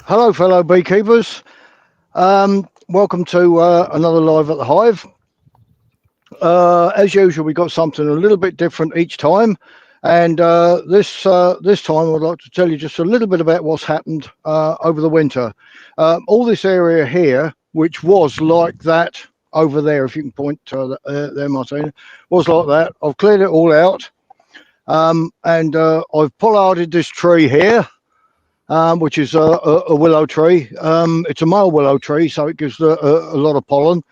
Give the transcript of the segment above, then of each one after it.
Hello, fellow beekeepers. Welcome to another live at the hive. As usual, we got something a little bit different each time, and this time I'd like to tell you just a little bit about what's happened over the winter. All this area here, which was like that over there, if you can point to there, Martina, was like that. I've cleared it all out, and I've pollarded this tree here. Which is a willow tree. It's a male willow tree, so it gives a lot of pollen.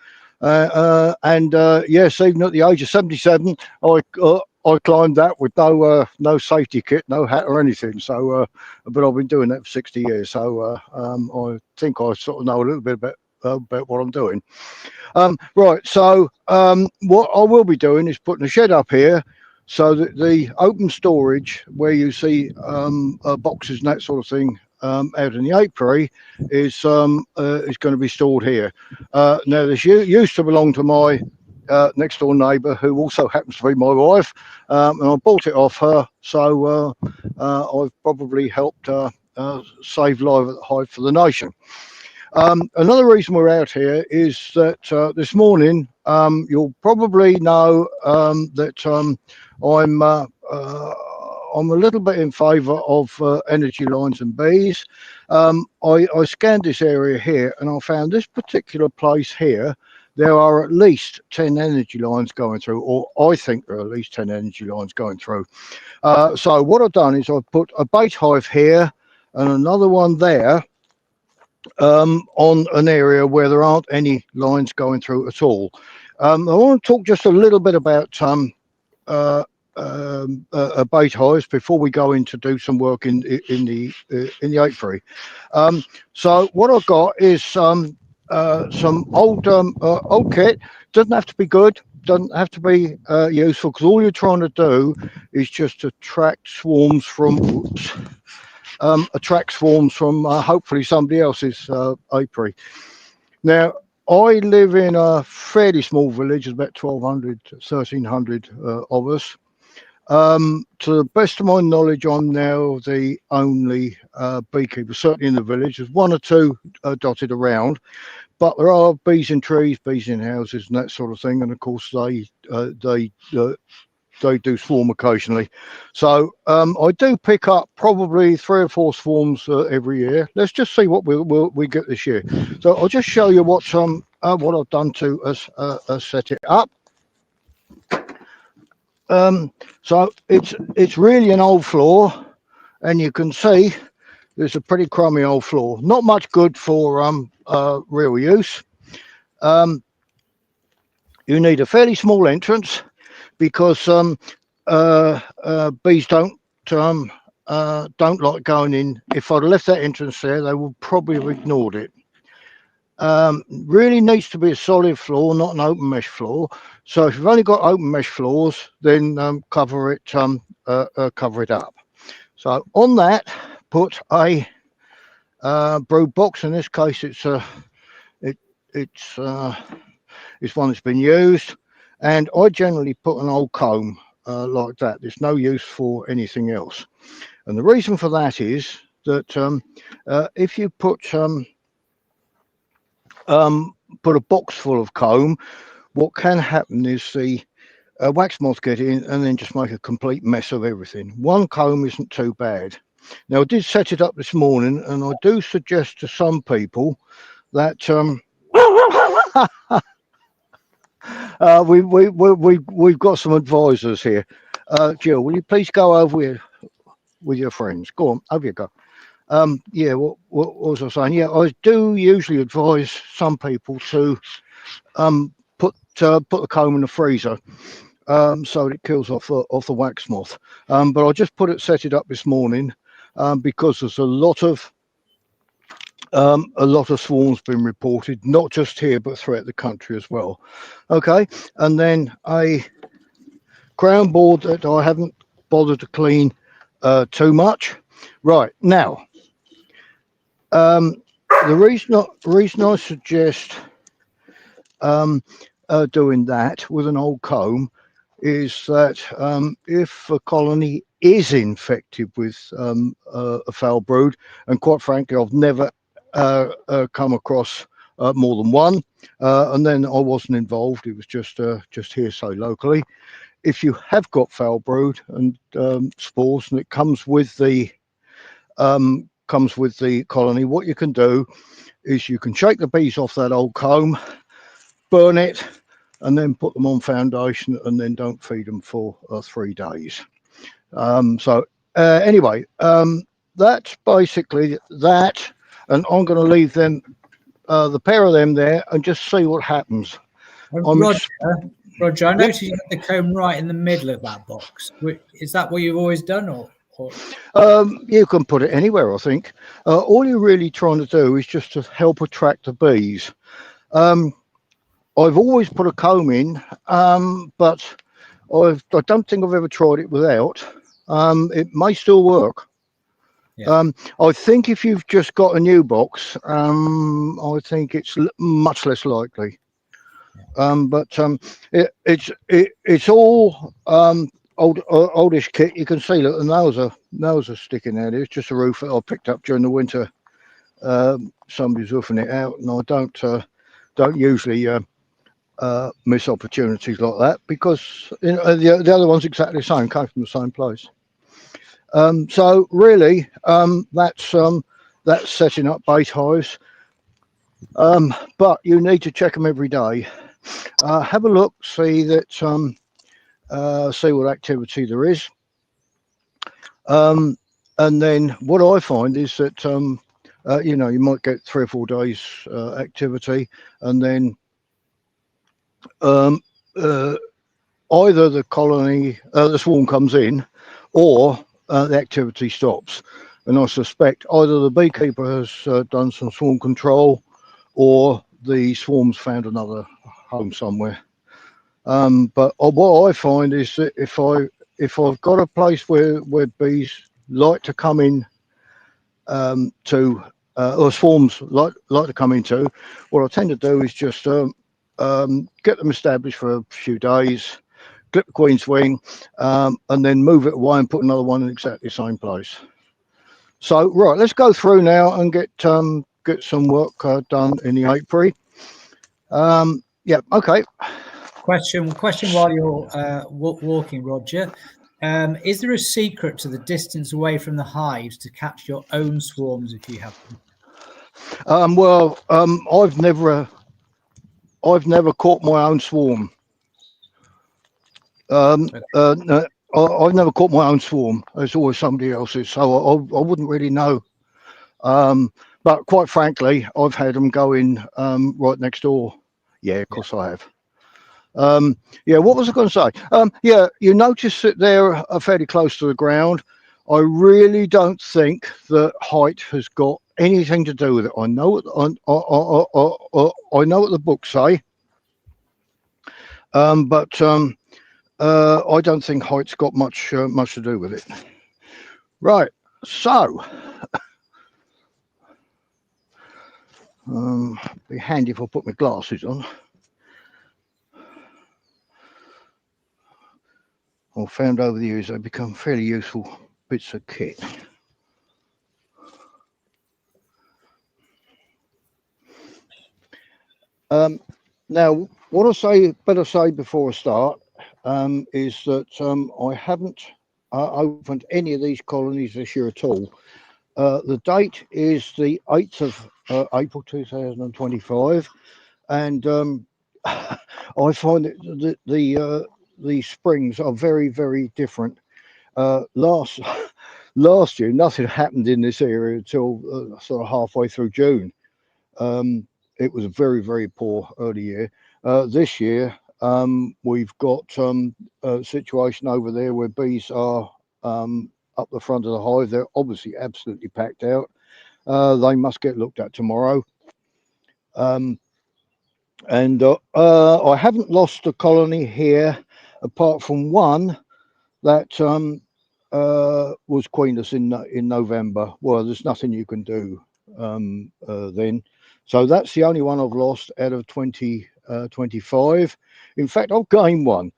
Yes, even at the age of 77, I climbed that with no safety kit, no hat or anything. So, but I've been doing that for 60 years, so I think I sort of know a little bit about what I'm doing. Right, so what I will be doing is putting a shed up here so that the open storage where you see boxes and that sort of thing out in the apiary is going to be stored here. Now, this used to belong to my next door neighbour, who also happens to be my wife, and I bought it off her, so I've probably helped save live at the hive for the nation. Another reason we're out here is that this morning you'll probably know that I'm a little bit in favour of energy lines and bees. I scanned this area here and I found this particular place here. There are at least 10 energy lines going through, or I think there are at least 10 energy lines going through. So what I've done is I've put a bait hive here and another one there, on an area where there aren't any lines going through at all. I want to talk just a little bit about bait hives before we go in to do some work in the apiary. So what I've got is some old kit. Doesn't have to be good. Doesn't have to be useful, because all you're trying to do is just attract swarms from. Hopefully somebody else's apiary. Now, I live in a fairly small village. There's about 1,200, 1,300 of us. To the best of my knowledge, I'm now the only beekeeper, certainly in the village. There's one or two dotted around, but there are bees in trees, bees in houses, and that sort of thing. And of course, they do swarm occasionally. So I do pick up probably 3 or 4 swarms every year. Let's just see what we get this year. So I'll just show you what I've done to set it up. So it's really an old floor, and you can see there's a pretty crummy old floor. Not much good for real use. You need a fairly small entrance, because bees don't like going in. If I'd left that entrance there, they would probably have ignored it. Really needs to be a solid floor, not an open mesh floor. So if you've only got open mesh floors, then cover it up. So on that, put a brood box. In this case, it's one that's been used. And I generally put an old comb like that. There's no use for anything else. And the reason for that is that if you put a box full of comb, what can happen is the wax moths get in and then just make a complete mess of everything. One comb isn't too bad. Now, I did set it up this morning, and I do suggest to some people that we've got some advisors here. Jill, will you please go over with your friends? Go on, over you go. Yeah, what was I saying? Yeah, I do usually advise some people to put the comb in the freezer, so it kills off the wax moth. But I just set it up this morning because there's a lot of swarms been reported, not just here but throughout the country as well. Okay, and then a crown board that I haven't bothered to clean too much. Right, now, the reason I suggest doing that with an old comb is that if a colony is infected with a foul brood, and quite frankly, I've never come across more than one, and then I wasn't involved. It was just hearsay locally. If you have got foul brood and spores, and it comes with the colony, what you can do is you can shake the bees off that old comb, burn it, and then put them on foundation, and then don't feed them for 3 days. Anyway, that's basically that, and I'm going to leave them, the pair of them there, and just see what happens. Roger, I noticed you had the comb right in the middle of that box. Is that what you've always done, or? You can put it anywhere, I think. All you're really trying to do is just to help attract the bees. I've always put a comb in, but I don't think I've ever tried it without. It may still work. Yeah. I think if you've just got a new box, I think it's much less likely. It's all oldish kit. You can see that the nails are sticking out. It's just a roof that I picked up during the winter. Somebody's roofing it out, and I don't usually miss opportunities like that, because the other one's exactly the same, came from the same place. So really, that's setting up base hives. But you need to check them every day. Have a look, see what activity there is. And then what I find is that you might get 3 or 4 days activity, and then either the colony, the swarm comes in, or the activity stops. And I suspect either the beekeeper has done some swarm control, or the swarm's found another home somewhere. But what I find is that if I've got a place where bees like to come in or swarms like to come into, what I tend to do is just get them established for a few days, clip the queen's wing, and then move it away and put another one in exactly the same place. So right, let's go through now and get some work done in the apiary. Yeah, okay. Question while you're walking, Roger. Is there a secret to the distance away from the hives to catch your own swarms if you have them? Well, I've never caught my own swarm. No, I've never caught my own swarm. It's always somebody else's, so I wouldn't really know. But quite frankly, I've had them go in right next door. Yeah, of course I have. Yeah, what was I going to say? Yeah, you notice that they're fairly close to the ground. I really don't think that height has got anything to do with it. I know what I know what the books say, but I don't think height's got much to do with it. Right, so be handy if I put my glasses on. I've found over the years they become fairly useful bits of kit. Now, what I better say before I start is that I haven't opened any of these colonies this year at all. The date is the 8th of April 2025, and I find that the springs are very, very different. Last year, nothing happened in this area until sort of halfway through June. It was a very, very poor early year. This year, we've got a situation over there where bees are up the front of the hive. They're obviously absolutely packed out. They must get looked at tomorrow. And I haven't lost a colony here, apart from one that was queenless in November. Well, there's nothing you can do then. So that's the only one I've lost out of 25. In fact, I've gained one,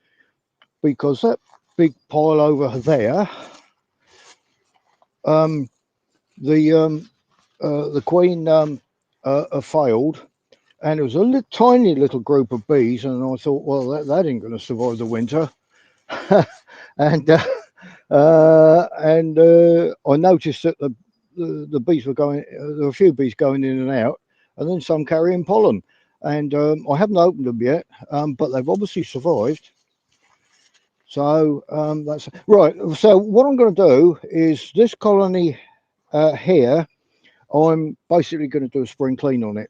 because that big pile over there, the queen failed, and it was a tiny little group of bees, and I thought, well, that ain't going to survive the winter. and I noticed that the bees were going. There were a few bees going in and out, and then some carrying pollen. And I haven't opened them yet, but they've obviously survived. So that's right. So what I'm going to do is this colony here, I'm basically going to do a spring clean on it.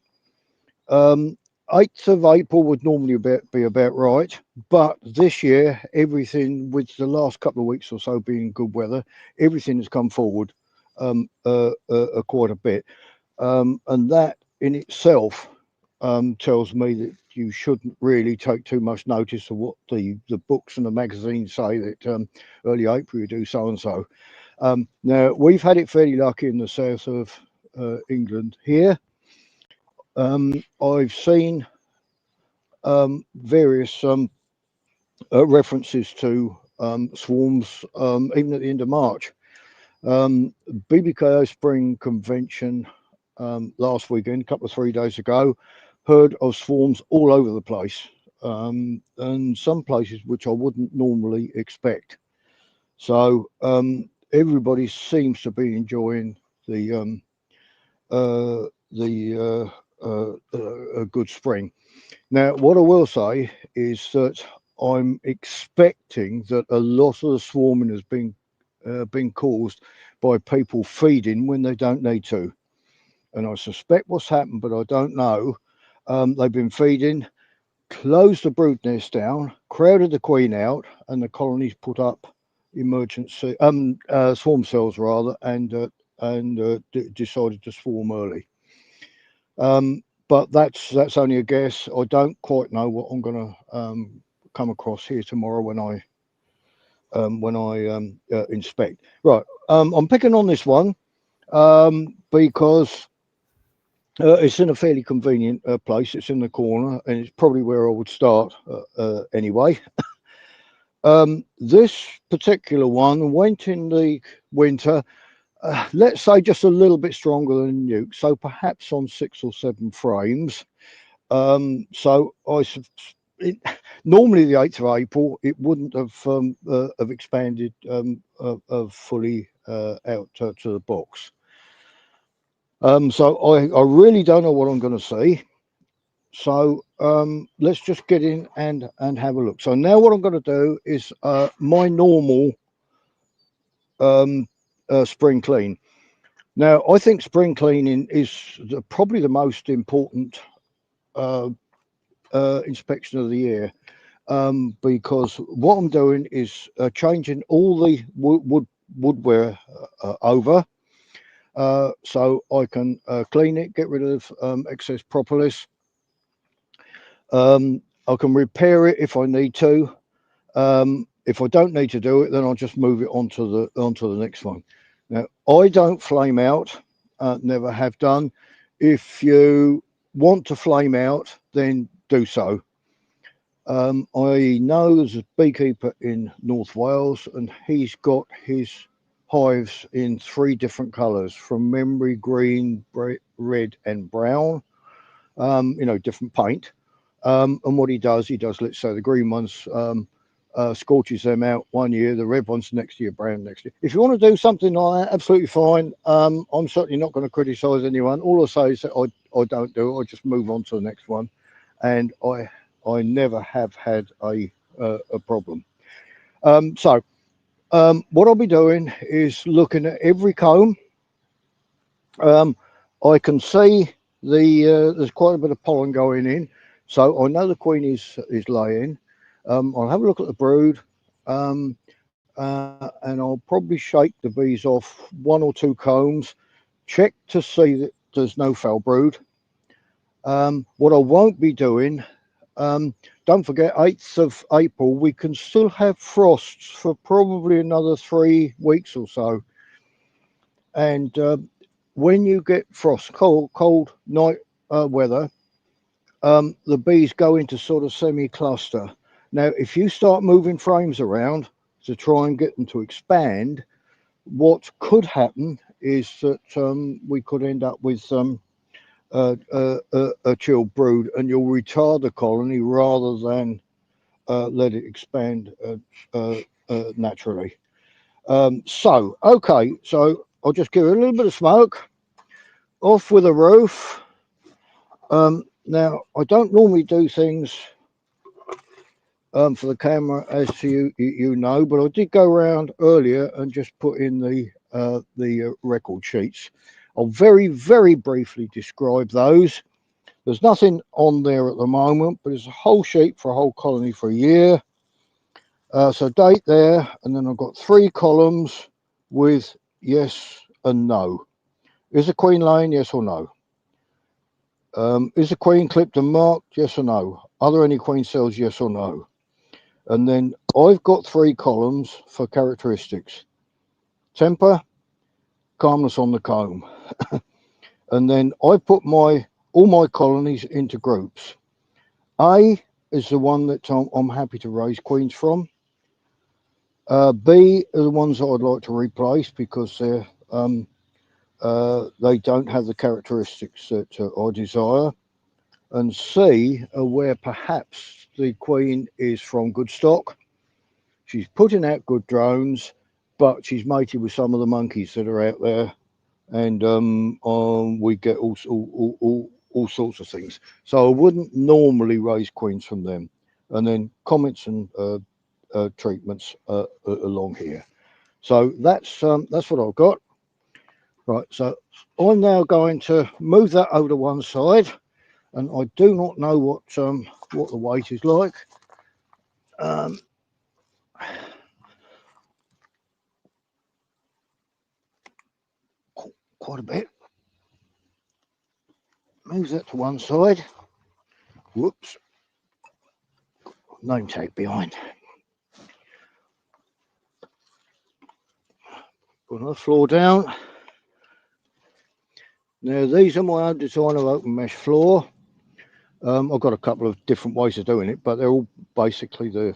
8th of April would normally be about right, but this year, everything, with the last couple of weeks or so being good weather, everything has come forward quite a bit, and that in itself tells me that you shouldn't really take too much notice of what the books and the magazines say, that early April you do so and so. Now, we've had it fairly lucky in the south of England here. I've seen various references to swarms even at the end of March. BBKO Spring Convention last weekend, a couple of 3 days ago, heard of swarms all over the place, and some places which I wouldn't normally expect. So everybody seems to be enjoying a good spring. Now, what I will say is that I'm expecting that a lot of the swarming has been caused by people feeding when they don't need to, and I suspect what's happened, but I don't know. They've been feeding, closed the brood nest down, crowded the queen out, and the colonies put up emergency swarm cells rather, and decided to swarm early. But that's only a guess. I don't quite know what I'm going to come across here tomorrow when I inspect. Right, I'm picking on this one because it's in a fairly convenient place. It's in the corner, and it's probably where I would start anyway. This particular one went in the winter. Let's say just a little bit stronger than nuke, so perhaps on 6 or 7 frames. So normally the 8th of April, it wouldn't have expanded fully out to the box. So I really don't know what I'm going to see. So let's just get in and have a look. So now what I'm going to do is my normal spring clean. Now, I think spring cleaning is probably the most important inspection of the year, because what I'm doing is changing all the woodware over, so I can clean it, get rid of excess propolis. I can repair it if I need to. If I don't need to do it, then I'll just move it onto the next one. Now, I don't flame out, never have done. If you want to flame out, then do so. I know there's a beekeeper in North Wales, and he's got his hives in 3 different colours, from memory, green, red and brown, different paint. And what he does, let's say the green ones, scorches them out 1 year, the red ones next year, brown next year. If you want to do something like that, absolutely fine. I'm certainly not going to criticise anyone. All I say is that I don't do it. I just move on to the next one, and I never have had a problem. So what I'll be doing is looking at every comb. I can see there's quite a bit of pollen going in, so I know the queen is laying. I'll have a look at the brood, and I'll probably shake the bees off 1 or 2 combs, check to see that there's no foul brood. What I won't be doing, don't forget, 8th of April, we can still have frosts for probably another 3 weeks or so. And when you get frost, cold night weather, the bees go into sort of semi-cluster. Now, if you start moving frames around to try and get them to expand, what could happen is that we could end up with a chilled brood, and you'll retard the colony rather than let it expand naturally. So okay, so I'll just give it a little bit of smoke. Off with a roof. Now I don't normally do things for the camera, as to you know, but I did go around earlier and just put in the record sheets. I'll very briefly describe those. There's nothing on there at the moment, but it's a whole sheet for a whole colony for a year. So date there, and then I've got 3 columns with yes and no. Is the queen laying? Yes or no? Is the queen clipped and marked? Yes or no? Are there any queen cells? Yes or no? And then I've got 3 columns for characteristics: temper, calmness on the comb. And then I put all my colonies into groups. A is the one that I'm happy to raise queens from. B are the ones that I'd like to replace because they don't have the characteristics that I desire. And C are where perhaps the queen is from good stock. She's putting out good drones, but she's mated with some of the monkeys that are out there, and we get all sorts of things. So I wouldn't normally raise queens from them. And then comments and treatments along here. So that's what I've got. Right, so I'm now going to move that over to one side, and I do not know what the weight is like. Quite a bit. Move that to one side. Whoops. Name tag behind. Put the floor down. Now these are my own design of open mesh floor. I've got a couple of different ways of doing it, but they're all basically the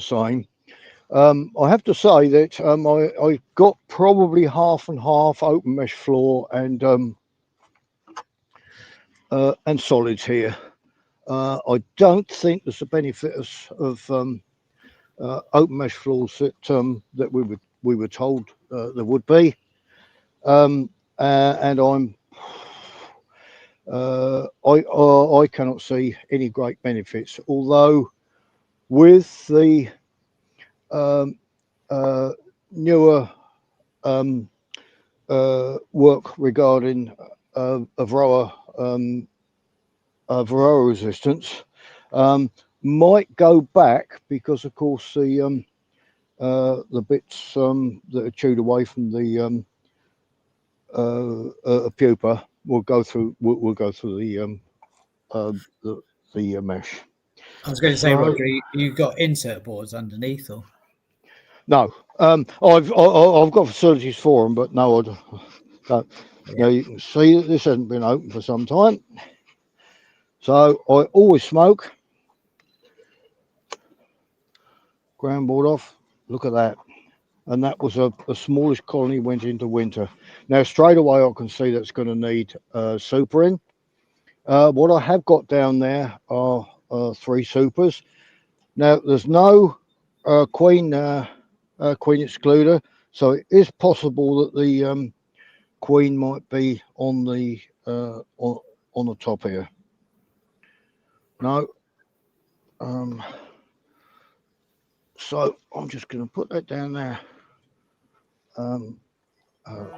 same. I have to say that I got probably half and half open mesh floor and solids here. I don't think there's a benefit of open mesh floors that we were told there would be, and I cannot see any great benefits. Although with the newer work regarding varroa resistance, might go back because, of course, the bits that are chewed away from the pupa will go through the mesh. I was going to say, Roger, you've got insert boards underneath, or no? I've got facilities for them, but no, I don't. Yeah. Now you can see that this hasn't been open for some time, so I always smoke. Ground board off. Look at that. And that was a smallish colony went into winter. Now straight away I can see that's going to need super in. What I have got down there are 3 supers. Now there's no queen excluder, so it is possible that the queen might be on the top here. No. So I'm just going to put that down there.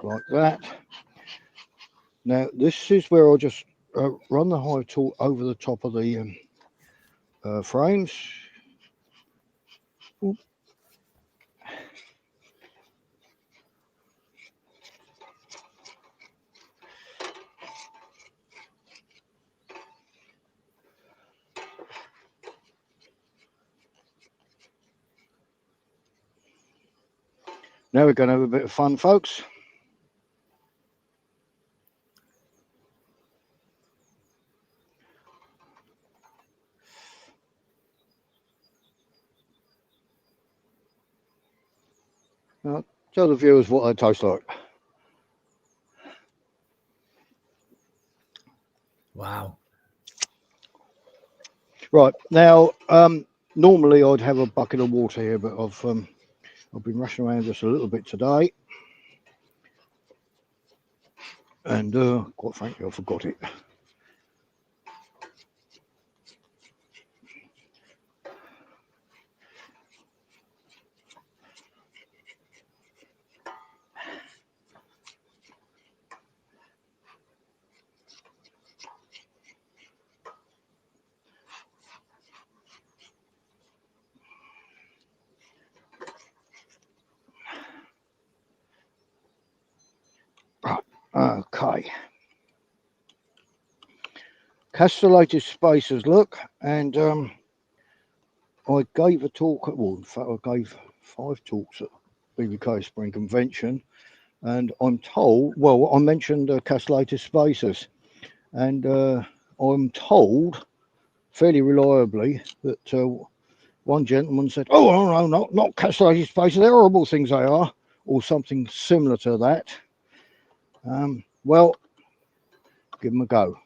Like that. Now this is where I'll just run the hive tool over the top of the frames. Oop. Now we're going to have a bit of fun, folks. Now, tell the viewers what they taste like. Wow. Right now, normally I'd have a bucket of water here, but I've been rushing around just a little bit today, and quite frankly, I forgot it. Okay. Castellated spacers, look, and I gave a talk at, well, in fact, I gave 5 talks at BBK Spring Convention, and I'm told, well, I mentioned castellated spacers, and I'm told fairly reliably that one gentleman said, "Oh, no, not castellated spacers, they're horrible things they are," or something similar to that. Well, give them a go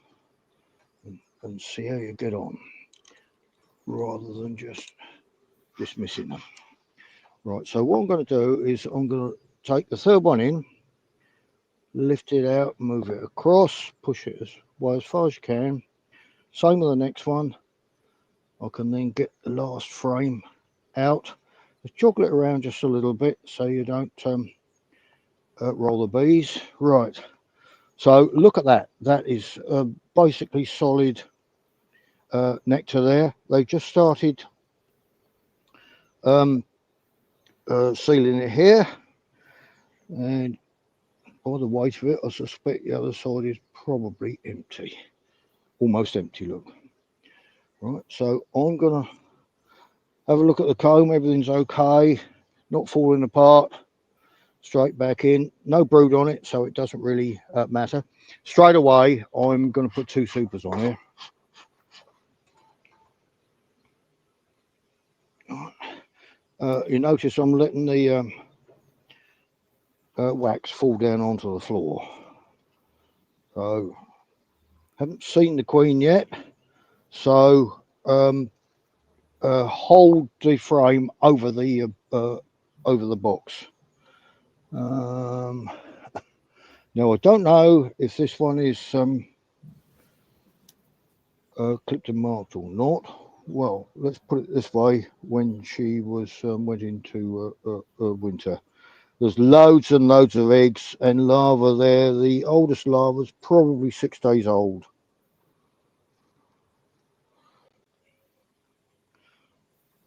and see how you get on, rather than just dismissing them. Right, so what I'm going to do is I'm going to take the third one in, lift it out, move it across, push it as far as you can. Same with the next one. I can then get the last frame out. Just joggle it around just a little bit so you don't roll the bees. Right, so look at that. That is basically solid nectar there. They've just started sealing it here, and by the weight of it, I suspect the other side is probably empty, almost empty. Look, right. So I'm gonna have a look at the comb. Everything's okay, not falling apart. Straight back in, no brood on it, so it doesn't really matter. Straight away, I'm going to put 2 supers on here. You notice I'm letting the wax fall down onto the floor. So, haven't seen the queen yet. So, hold the frame over the box. Now I don't know if this one is clipped and marked or not. Well, let's put it this way: when she was went into winter, there's loads and loads of eggs and larvae there. The oldest larva is probably 6 days old.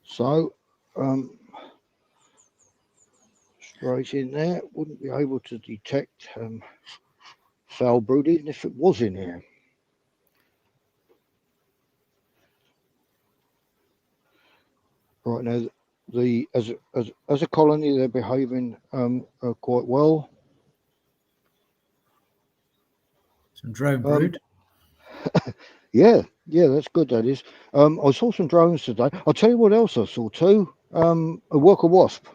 So straight in there, wouldn't be able to detect foul brood even if it was in here. Right now, as a colony, they're behaving quite well. Some drone brood. Yeah, that's good. That is. I saw some drones today. I'll tell you what else I saw too. A worker wasp,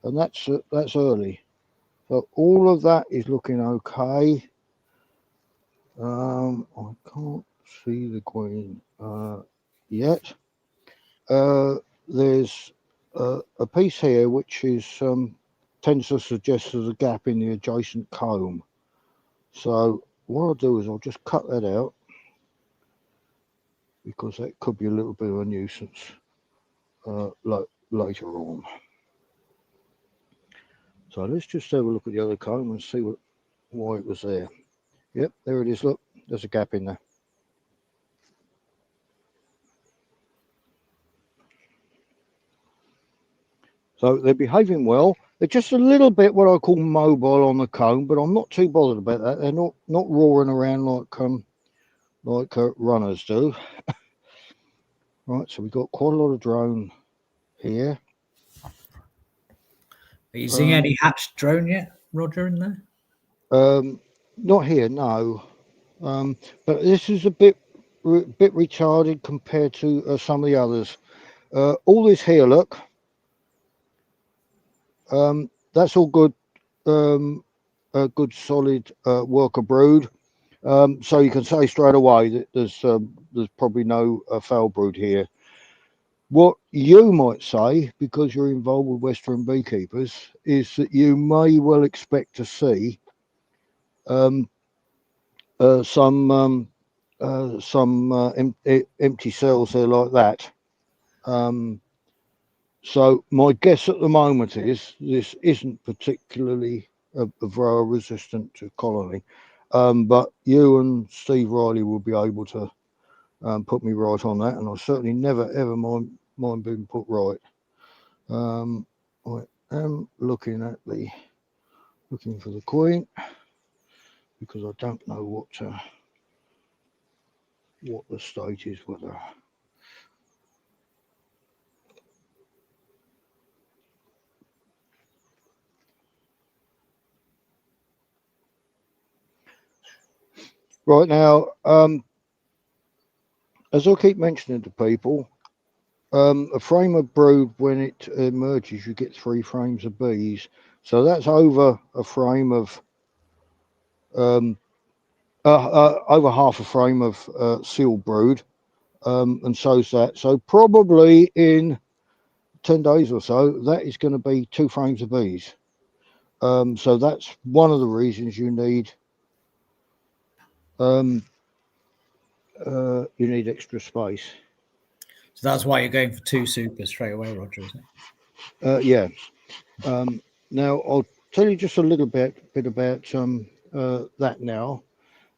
and that's early. So all of that is looking okay. I can't see the queen yet. There's a piece here which is tends to suggest there's a gap in the adjacent comb. So what I'll do is I'll just cut that out, because that could be a little bit of a nuisance later on. So let's just have a look at the other comb and see why it was there. Yep, there it is. Look, there's a gap in there. So they're behaving well. They're just a little bit what I call mobile on the comb, but I'm not too bothered about that. They're not roaring around like runners do. Right, so we've got quite a lot of drone here. Are you seeing any hatched drone yet, Roger, in there? Not here, no. But this is a bit retarded compared to some of the others. All this here, look. That's all good. A good solid worker brood. So you can say straight away that there's probably no foul brood here. What you might say, because you're involved with Western beekeepers, is that you may well expect to see some empty cells there like that. So my guess at the moment is this isn't particularly a varroa resistant to colony, but you and Steve Riley will be able to put me right on that, and I certainly never ever mind being put right. I am looking for the queen because I don't know what the state is with her. Right now, as I keep mentioning to people, a frame of brood, when it emerges, you get 3 frames of bees. So that's over a frame of, over half a frame of sealed brood, and so's that. So probably in 10 days or so, that is going to be 2 frames of bees. So that's one of the reasons you need extra space. So that's why you're going for 2 supers straight away, Roger, isn't it? Yeah. Now I'll tell you just a little bit about that now.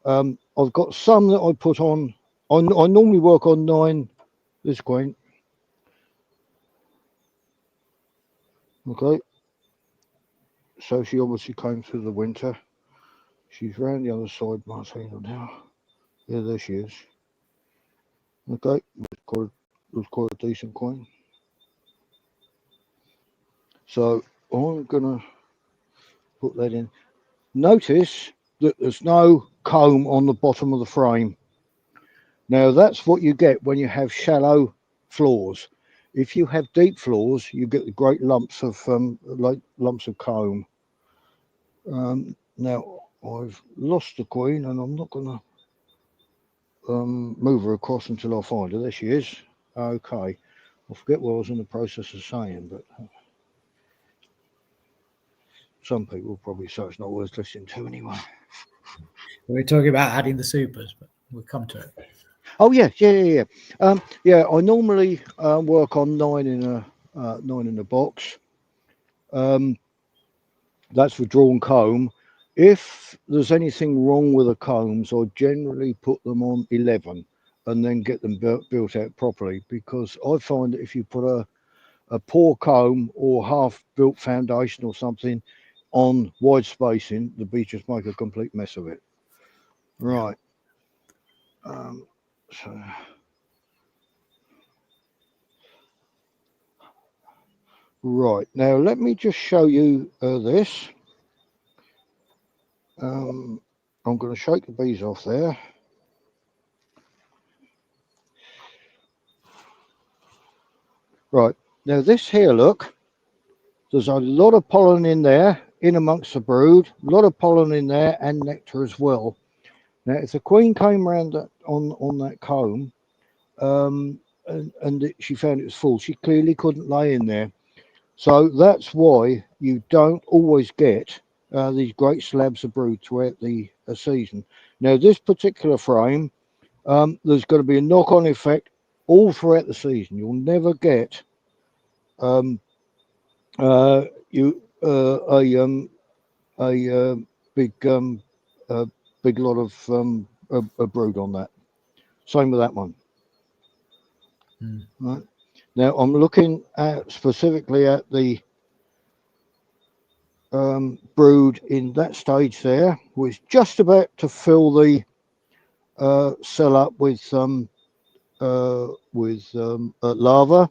I've got some that I put on. I normally work on 9. This queen. Okay. So she obviously came through the winter. She's round the other side, Martina, now. Yeah, there she is. Okay, it was quite a decent queen. So I'm gonna put that in. Notice that there's no comb on the bottom of the frame. Now that's what you get when you have shallow floors. If you have deep floors, you get the great lumps of comb. Now I've lost the queen, and I'm not gonna move her across until I find her. There she is. Okay, I forget what I was in the process of saying, but some people probably say it's not worth listening to anyway. We're talking about adding the supers, but we'll come to it. Oh yeah. I normally work on 9 in a box. That's for drawn comb. If there's anything wrong with the combs, I generally put them on 11 and then get them built out properly, because I find that if you put a poor comb or half-built foundation or something on wide spacing, the bees just make a complete mess of it. Right. So right, now let me just show you this. I'm going to shake the bees off there. Right, now this here, look, there's a lot of pollen in there, in amongst the brood, a lot of pollen in there and nectar as well. Now, if the queen came around that, on that comb, and she found it was full, she clearly couldn't lay in there. So that's why you don't always get these great slabs of brood throughout the season. Now, this particular frame, there's going to be a knock-on effect all throughout the season. You'll never get a big lot of brood on that. Same with that one. Right. Now I'm looking at specifically at the brood in that stage there, which is just about to fill the cell up with larva.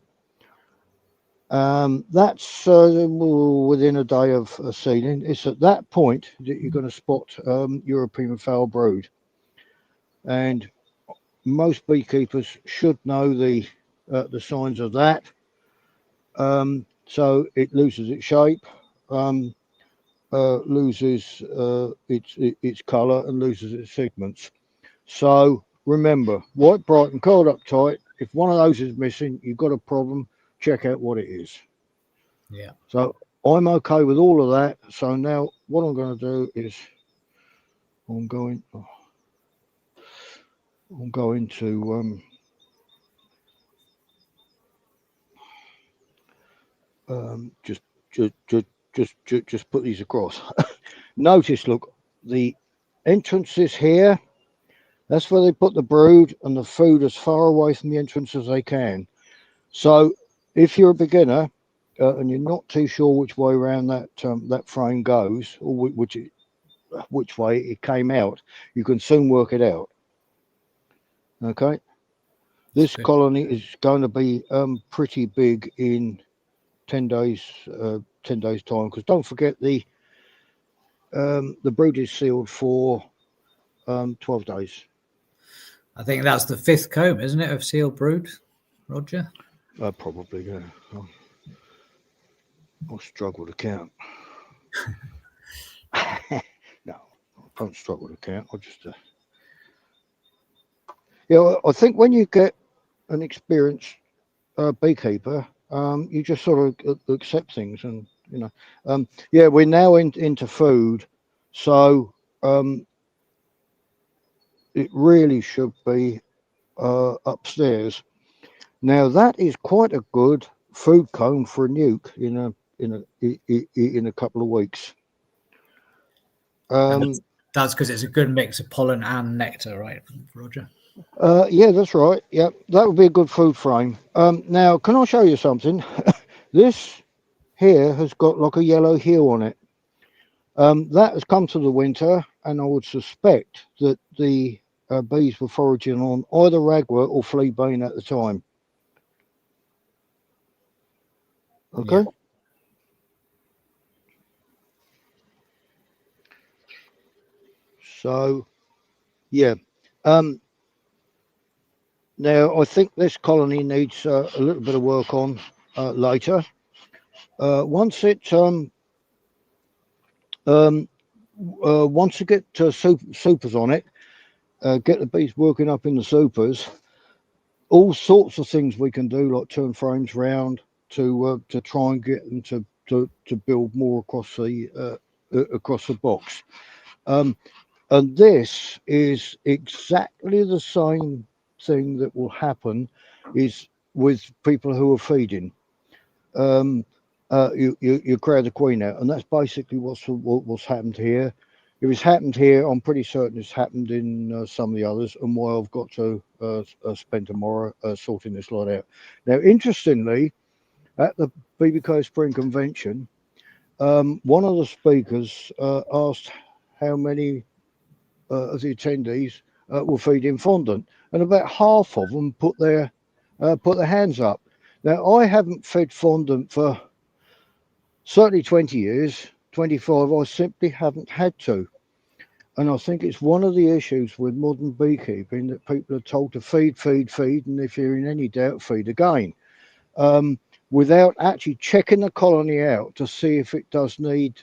That's within a day of seeding. It's at that point that you're going to spot European foul brood, and most beekeepers should know the signs of that. So it loses its shape. loses its colour and loses its pigments. So remember, white, bright and curled up tight. If one of those is missing, you've got a problem. Check out what it is. Yeah. So I'm okay with all of that. So now what I'm going to do is I'm going to just put these across. Notice, look, the entrance is here. That's where they put the brood and the food as far away from the entrance as they can. So if you're a beginner and you're not too sure which way around that frame goes, or which way it came out, you can soon work it out. Okay, this colony is going to be pretty big in 10 days. 10 days time, because don't forget the brood is sealed for 12 days. I think that's the 5th comb, isn't it, of sealed brood, Roger? Probably, yeah. I'll struggle to count. No, I don't struggle to count. I just, I think when you get an experienced beekeeper, you just sort of accept things, and yeah, we're now into food, so it really should be upstairs. Now that is quite a good food comb for a nuke in a couple of weeks. That's because it's a good mix of pollen and nectar, right, Roger? Yeah, that's right. Yeah, that would be a good food frame. Now, can I show you something? This here has got like a yellow heel on it. That has come to the winter, and I would suspect that the bees were foraging on either ragwort or fleabane at the time. Okay. Yeah. So, yeah. Now, I think this colony needs a little bit of work on later. Once it once you get supers on it, get the bees working up in the supers. All sorts of things we can do, like turn frames round to try and get them to build more across the box. And this is exactly the same thing that will happen is with people who are feeding. You crowd the queen out, and that's basically what's happened here. If it's happened here, I'm pretty certain it's happened in some of the others, and why I've got to spend tomorrow sorting this lot out. Now, interestingly, at the BBK Spring Convention, one of the speakers asked how many of the attendees were feeding fondant, and about half of them put their hands up. Now, I haven't fed fondant for certainly 20 years, 25. I simply haven't had to. And I think it's one of the issues with modern beekeeping that people are told to feed, and if you're in any doubt, feed again, without actually checking the colony out to see if it does need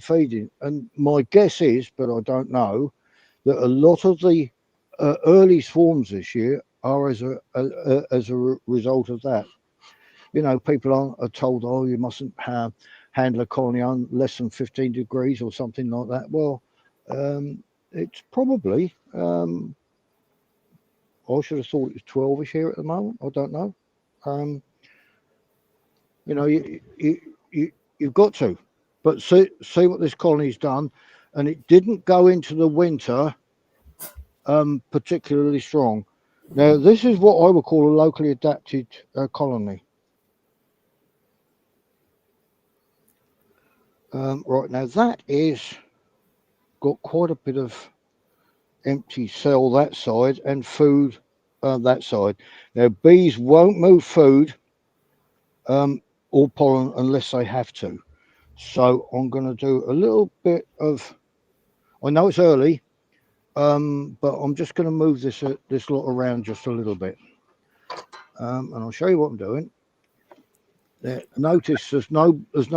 feeding. And my guess is, but I don't know, that a lot of the early swarms this year are as a result of that. People are told, oh, you mustn't handle a colony on less than 15 degrees or something like that. Well, it's probably, I should have thought it was 12ish here at the moment. I don't know. You've got to, but see what this colony's done, and it didn't go into the winter particularly strong. Now, this is what I would call a locally adapted colony. Right, now that is got quite a bit of empty cell that side and food that side. Now, bees won't move food or pollen unless they have to. So I'm going to do a little bit of, I know it's early, but I'm just going to move this lot around just a little bit. And I'll show you what I'm doing. Now, notice there's no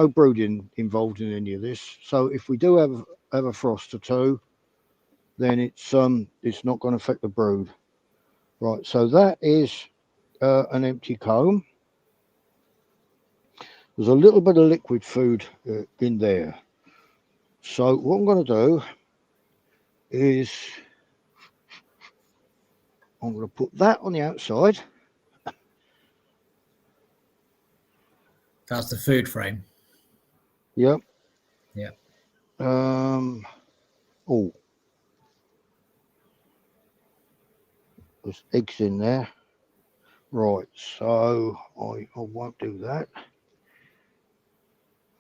brooding involved in any of this. So if we do have a frost or two, then it's not going to affect the brood. Right. So that is an empty comb. There's a little bit of liquid food in there. So what I'm going to do is I'm going to put that on the outside. That's the food frame. Yep. Yeah. Oh, there's eggs in there. Right. So I won't do that.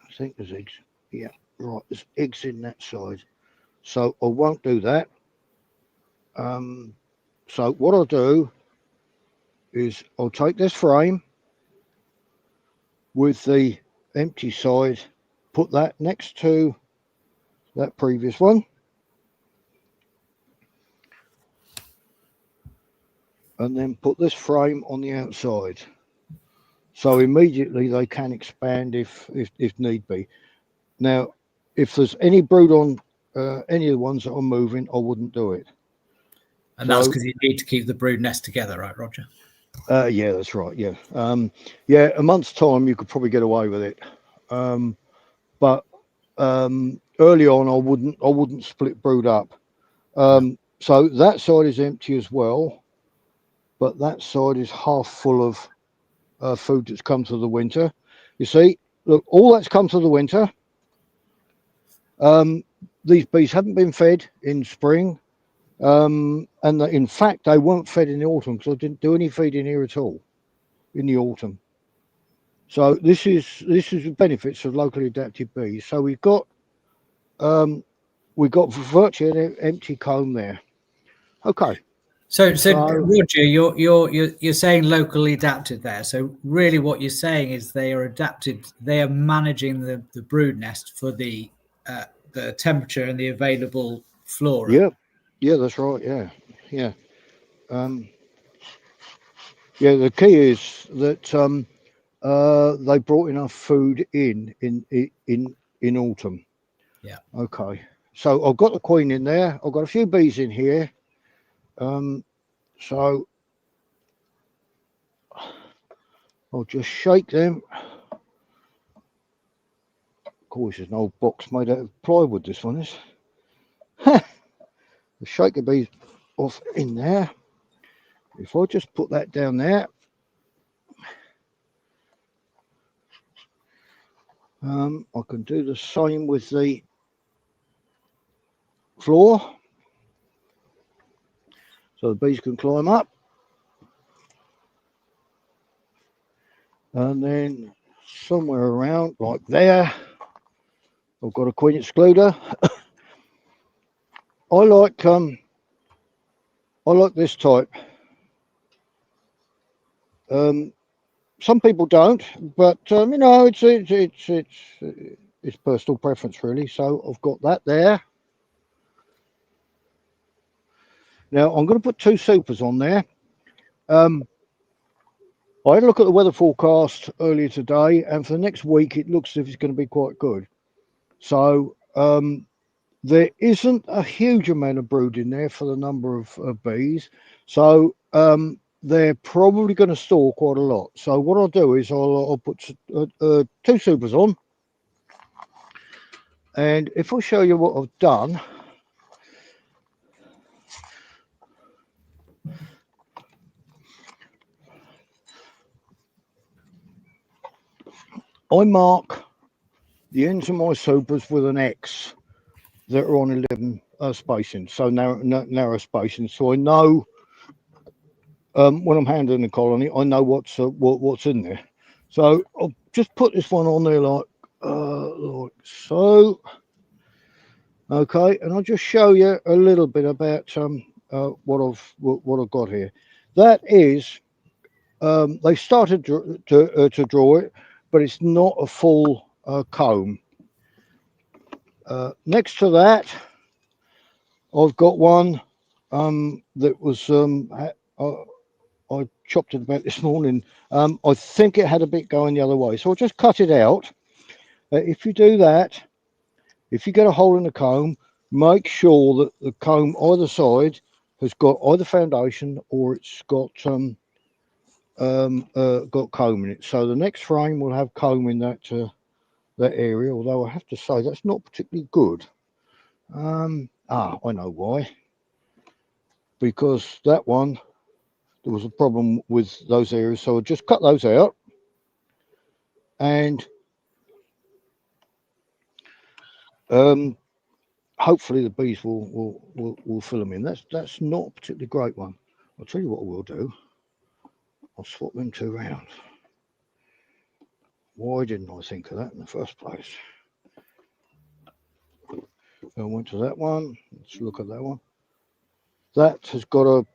I think there's eggs. Yeah. Right. There's eggs in that side. So I won't do that. So what I'll do is I'll take this frame with the empty side, put that next to that previous one, and then put this frame on the outside. So immediately they can expand if need be. Now, if there's any brood on any of the ones that are moving, I wouldn't do it. And that's because you need to keep the brood nest together, right, Roger? Yeah, that's right. Yeah, yeah. A month's time, you could probably get away with it, but early on, I wouldn't split brood up. So that side is empty as well, but that side is half full of food that's come through the winter. You see, look, all that's come through the winter. These bees haven't been fed in spring. And in fact, they weren't fed in the autumn because I didn't do any feeding here at all in the autumn. So this is the benefits of locally adapted bees. So we've got virtually an empty comb there. Okay. So Roger, you're saying locally adapted there. So really, what you're saying is they are adapted. They are managing the brood nest for the temperature and the available flora. Yeah. Yeah, that's right. Yeah. Yeah. Yeah, the key is that they brought enough food in autumn. Yeah. Okay. So I've got the queen in there. I've got a few bees in here. So I'll just shake them. Of course, there's an old box made out of plywood. This one is. Shake the bees off in there. If I just put that down there, I can do the same with the floor, so the bees can climb up, and then somewhere around like there, I've got a queen excluder. I like this type. Some people don't, but you know, it's personal preference really. So I've got that there. Now I'm going to put two supers on there. I had a look at the weather forecast earlier today, and for the next week, it looks as if it's going to be quite good. So there isn't a huge amount of brood in there for the number of bees. So they're probably going to store quite a lot. So what I'll do is I'll put two supers on. And if I show you what I've done, I mark the ends of my supers with an X that are on 11 spacing, so narrow spacing. So I know when I'm handling the colony, I know what's in there. So I'll just put this one on there like so. Okay, and I'll just show you a little bit about what I've got here. That is, they started to draw it, but it's not a full comb. Next to that, I've got one that was I chopped it about this morning. I think it had a bit going the other way, so I'll just cut it out. If you do that, if you get a hole in the comb, make sure that the comb either side has got either foundation or it's got comb in it. So the next frame will have comb in that area. Although I have to say that's not particularly good. I know why. Because that one, there was a problem with those areas, so I'll just cut those out, and hopefully the bees will fill them in. That's not a particularly great one. I'll tell you what I will do. I'll swap them two round. Why didn't I think of that in the first place? I went to that one. Let's look at that one. That has got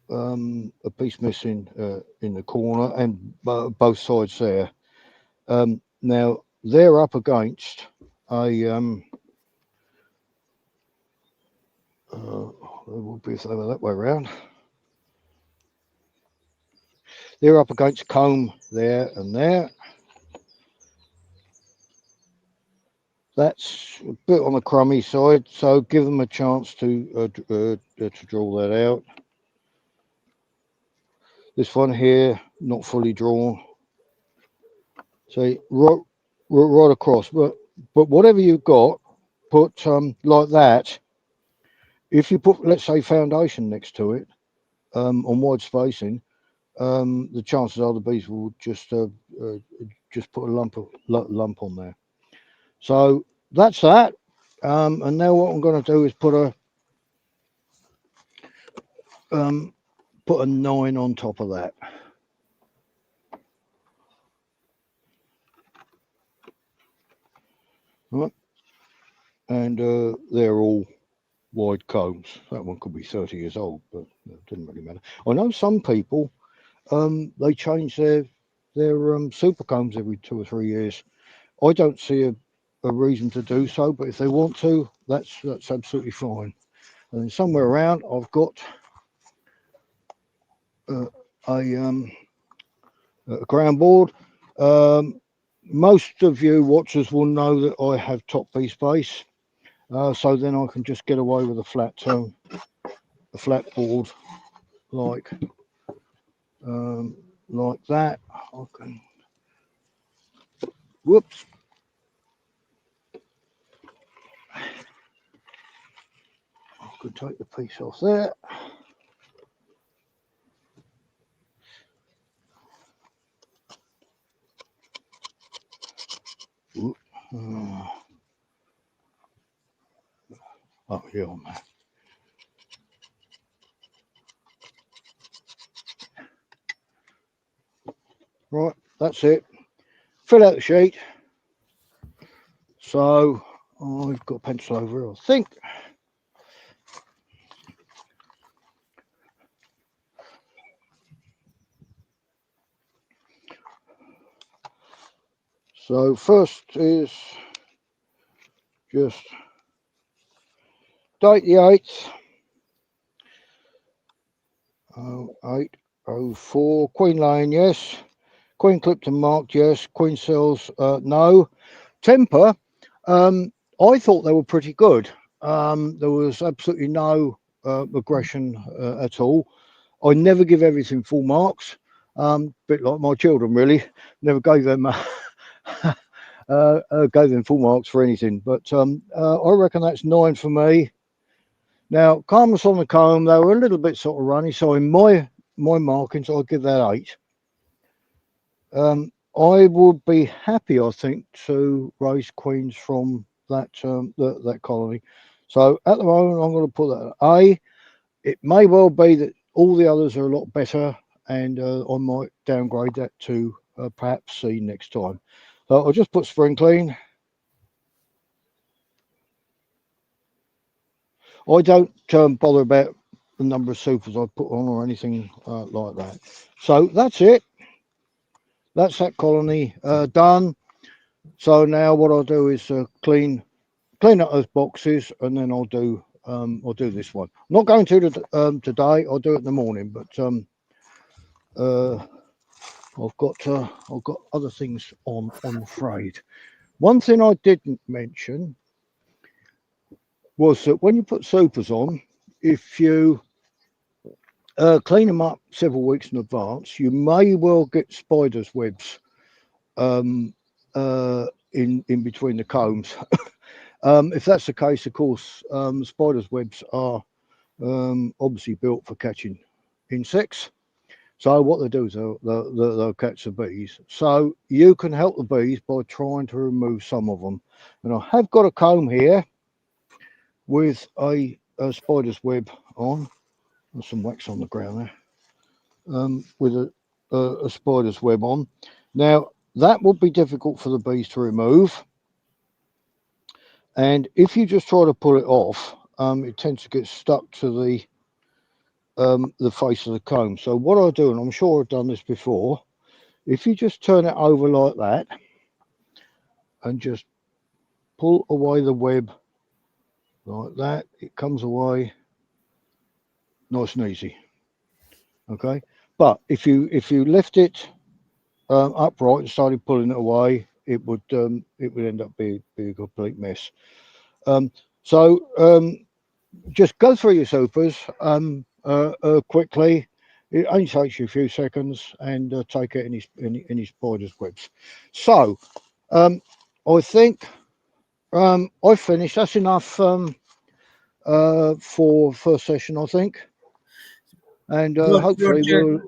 a piece missing in the corner, and both sides there. Now they're up against a it would be if they were that way around. They're up against comb there and there. That's a bit on the crummy side, so give them a chance to draw that out. This one here, not fully drawn. So right across, but whatever you've got, put like that. If you put, let's say, foundation next to it on wide spacing, the chances are the bees will just put a lump on there. So that's that. And now what I'm going to do is put a 9 on top of that. Right. And they're all wide combs. That one could be 30 years old, but it didn't really matter. I know some people, they change their super combs every 2 or 3 years. I don't see a reason to do so, but if they want to, that's absolutely fine. And then somewhere around, I've got a ground board. Most of you watchers will know that I have top piece base, so then I can just get away with a flat board like that. I can, whoops. I could take the piece off there. Oh, yeah, man. Right, that's it. Fill out the sheet. So I've got a pencil over here, I think. So first is just date the 8th. 0804. Queen Lane, yes. Queen Clipton marked, yes. Queen cells, no. Temper, I thought they were pretty good. There was absolutely no aggression at all. I never give everything full marks. Bit like my children, really. Never gave them full marks for anything. But I reckon that's 9 for me. Now, calmness on the comb, they were a little bit sort of runny, so in my markings, I'll give that 8. I would be happy, I think, to raise queens from that that colony. So at the moment, I'm going to put that at A. It may well be that all the others are a lot better, and I might downgrade that to perhaps C next time. So I'll just put spring clean. I don't bother about the number of supers I put on or anything like that. So that's it. That's that colony done. So now what I'll do is clean up those boxes, and then I'll do this one. I'm not going to today. I'll do it in the morning, but I've got other things on. I'm afraid. One thing I didn't mention was that when you put supers on, if you clean them up several weeks in advance, you may well get spiders' webs um, in between the combs. If that's the case, of course, spiders' webs are obviously built for catching insects. So what they do is they'll catch the bees. So you can help the bees by trying to remove some of them. And I have got a comb here with a spider's web on. There's some wax on the ground there. With a spider's web on. Now that would be difficult for the bees to remove. And if you just try to pull it off, it tends to get stuck to the face of the comb. So what I do, and I'm sure I've done this before, if you just turn it over like that and just pull away the web like that, it comes away nice and easy. Okay, but if you left it upright and started pulling it away, it would end up being a complete mess. So just go through your supers quickly. It only takes you a few seconds, and take out any spiders' webs. So I think I finished. That's enough for first session, I think, and hopefully we'll.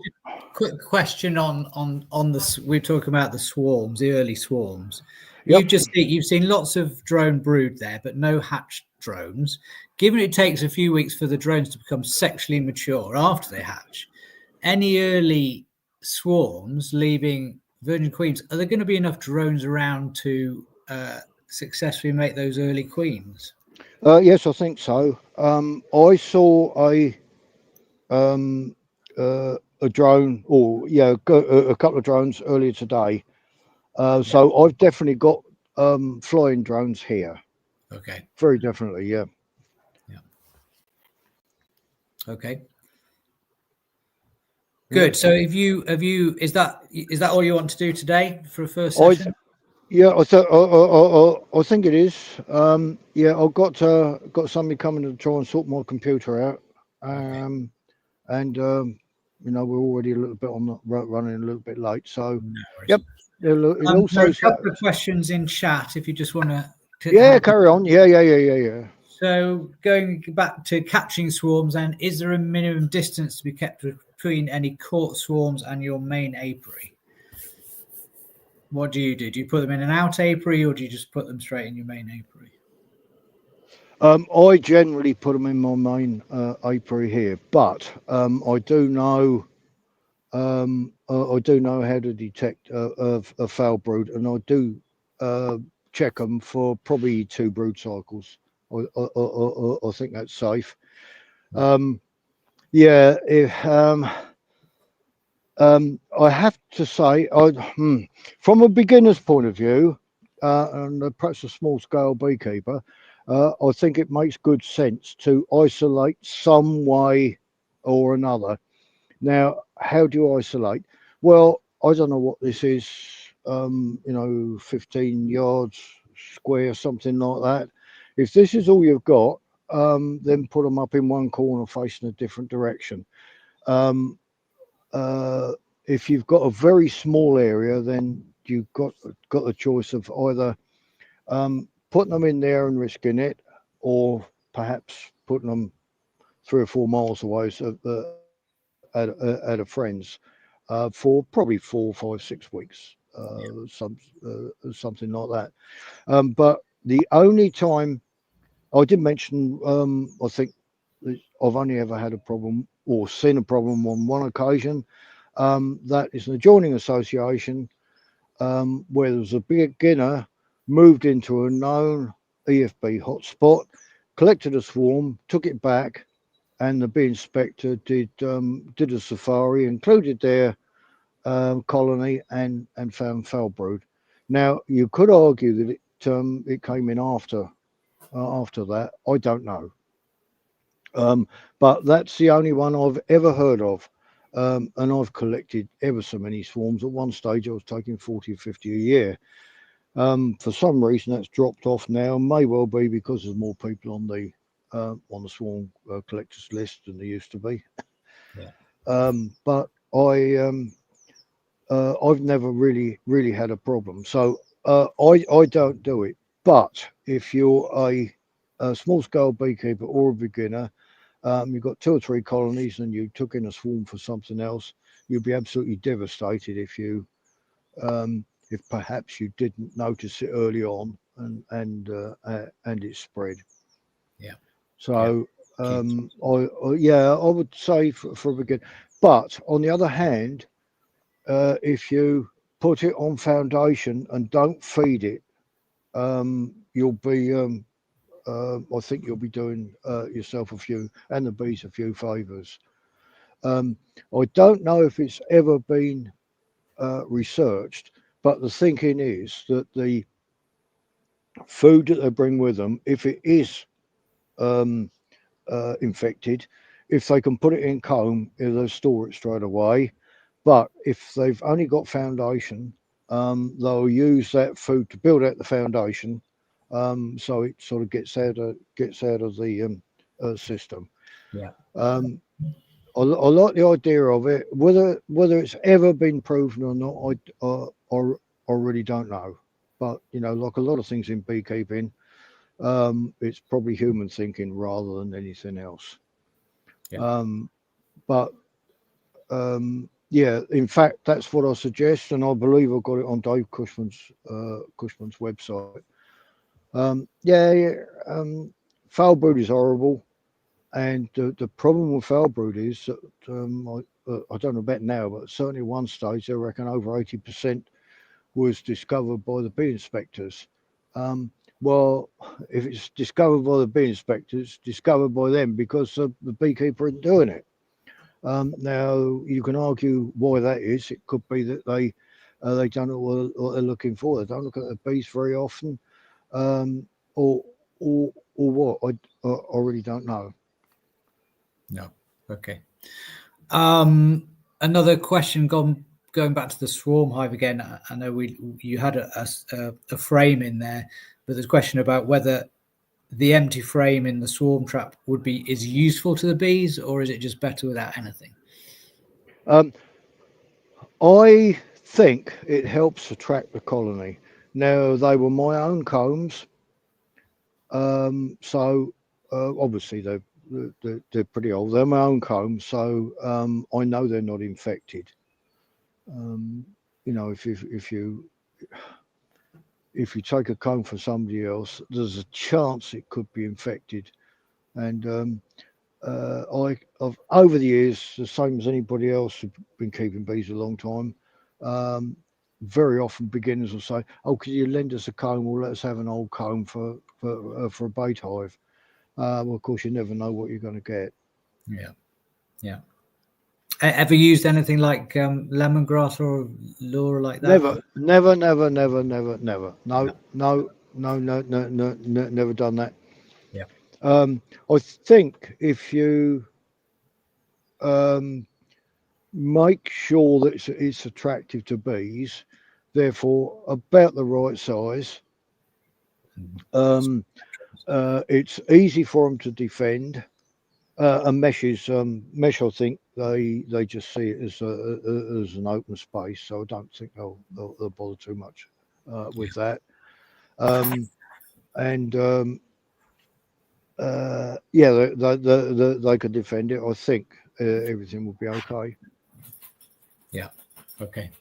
Quick question on the. We're talking about the swarms, the early swarms. Yep. You've seen lots of drone brood there, but no hatched drones. Given it takes a few weeks for the drones to become sexually mature after they hatch, any early swarms leaving virgin queens, are there going to be enough drones around to successfully make those early queens? Yes, I think so. I saw a drone, or a couple of drones earlier today. So I've definitely got flying drones here. Okay. Very definitely, yeah. Yeah. Okay. Good. So have you is that all you want to do today for a first session? I think it is. I've got somebody coming to try and sort my computer out. Okay. And we're already a little bit running a little bit late. So No worries. yep. It also there are a couple of questions in chat if you just want to. Carry on. Yeah. So going back to catching swarms, and is there a minimum distance to be kept between any caught swarms and your main apiary? What do you do? Do you put them in an out apiary, or do you just put them straight in your main apiary? I generally put them in my main apiary here, but I do know how to detect a foul brood, and I do check them for probably 2 brood cycles. I think that's safe. I have to say, from a beginner's point of view, and perhaps a small scale beekeeper, I think it makes good sense to isolate some way or another. Now, how do you isolate? Well, I don't know what this is, 15 yards square, something like that. If this is all you've got, then put them up in one corner facing a different direction. If you've got a very small area, then you've got the choice of either putting them in there and risking it, or perhaps putting them 3 or 4 miles away, so at a friend's for probably 4, 5, 6 weeks, something like that. But the only time I did mention, I think I've only ever had a problem or seen a problem on one occasion. That is an adjoining association where there was a beginner moved into a known EFB hotspot, collected a swarm, took it back, and the bee inspector did a safari, included their colony, and found foul brood. Now you could argue that it came in after that. I don't know, but that's the only one I've ever heard of. And I've collected ever so many swarms. At one stage, I was taking 40 or 50 a year. For some reason, that's dropped off now. May well be because there's more people on the swarm collectors list than there used to be. Yeah. But I've never really had a problem. So I don't do it. But if you're a small scale beekeeper or a beginner, you've got 2 or 3 colonies and you took in a swarm for something else, you'll be absolutely devastated if perhaps you didn't notice it early on and it spread. Yeah. So I would say for a beginner. But on the other hand, if you put it on foundation and don't feed it, you'll be I think you'll be doing yourself and the bees a few favours. I don't know if it's ever been researched, but the thinking is that the food that they bring with them, if it is um, infected, if they can put it in comb, they'll store it straight away. But if they've only got foundation, they'll use that food to build out the foundation, so it sort of gets out of the system. Yeah. I like the idea of it. Whether it's ever been proven or not, I really don't know. But like a lot of things in beekeeping, it's probably human thinking rather than anything else. Yeah. But yeah, in fact, that's what I suggest, and I believe I've got it on Dave Cushman's website. Foul brood is horrible, and the problem with foul brood is that I don't know about now, but certainly at one stage, I reckon over 80% was discovered by the bee inspectors. Well, if it's discovered by the bee inspectors, discovered by them because the beekeeper isn't doing it. Now you can argue why that is. It could be that they don't know what they're looking for. They don't look at the bees very often, or what. I really don't know. No. Okay. Another question going back to the swarm hive again. I know you had a frame in there, but there's a question about whether the empty frame in the swarm trap is useful to the bees, or is it just better without anything? I think it helps attract the colony. Now they were my own combs, so obviously they're pretty old. They're my own combs, so I know they're not infected. If you take a comb from somebody else, there's a chance it could be infected. And I've over the years, the same as anybody else who's been keeping bees a long time, very often beginners will say, "Oh, could you lend us a comb, or let us have an old comb for a bait hive?" Well, of course, you never know what you're going to get. Yeah. Ever used anything like lemongrass or lure like that? Never. No, never done that. Yeah. I think if you make sure that it's attractive to bees, therefore about the right size, it's easy for them to defend. And mesh, I think they just see it as an open space, so I don't think they'll bother too much with that. They could defend it. I think everything will be okay. Yeah. Okay.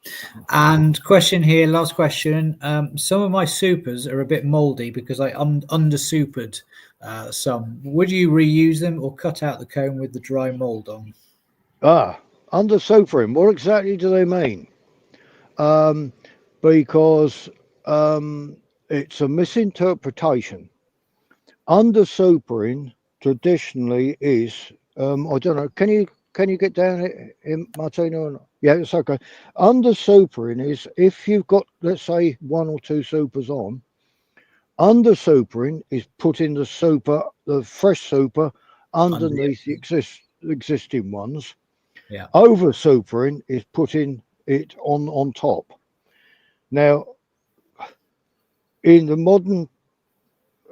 And question here, last question. Some of my supers are a bit moldy because I under supered some. Would you reuse them or cut out the comb with the dry mold on? Under supering. What exactly do they mean? Because it's a misinterpretation. Under supering traditionally is I don't know. Can you get down it, Martino? Yeah, it's okay. Under supering is if you've got, let's say, 1 or 2 supers on. Under supering is putting the fresh super underneath the existing ones. Yeah. Over supering is putting it on top. Now, in the modern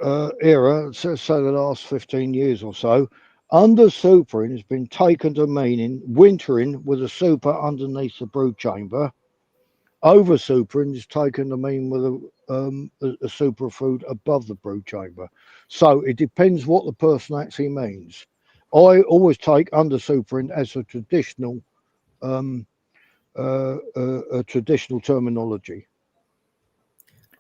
era, so the last 15 years or so, under supering has been taken to meaning wintering with a super underneath the brood chamber. Over supering is taken to mean with a superfood above the brood chamber. So it depends what the person actually means. I always take under supering as a traditional terminology.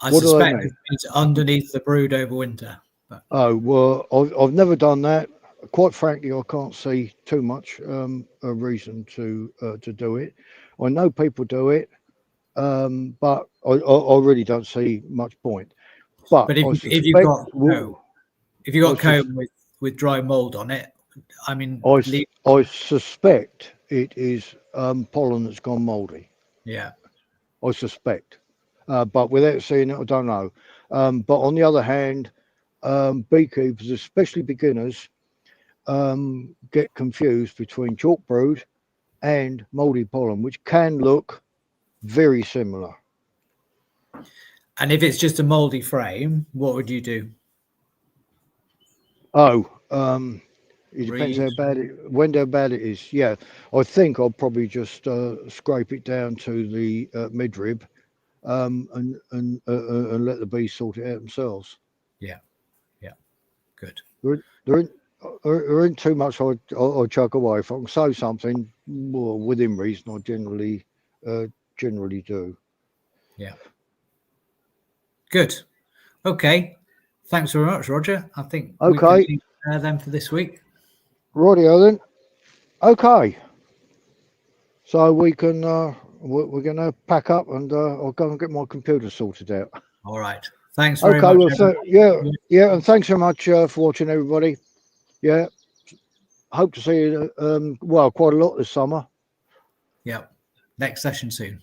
I What do they suspect mean? it's underneath the brood over winter. But... Oh, well, I've never done that. Quite frankly, I can't see too much a reason to do it. I know people do it, but I really don't see much point. But I if you've suspect, got comb, if you've got comb with dry mold on it, I mean, I suspect it is pollen that's gone mouldy. Yeah, I suspect, but without seeing it, I don't know. But on the other hand, beekeepers, especially beginners, get confused between chalk brood and mouldy pollen, which can look very similar. And if it's just a mouldy frame, what would you do? Oh, it depends how bad it is. Yeah, I think I'll probably just scrape it down to the midrib and let the bees sort it out themselves. Yeah, good. There ain't too much I chuck away. If I can say something within reason, I generally do. Yeah. Good. Okay. Thanks very much, Roger. I think we can leave them for this week. Rightio then. Okay. So we can we're going to pack up and I'll go and get my computer sorted out. All right. Thanks very much. Well, yeah, and thanks so much for watching, everybody. Yeah. Hope to see you, quite a lot this summer. Yeah. Next session soon.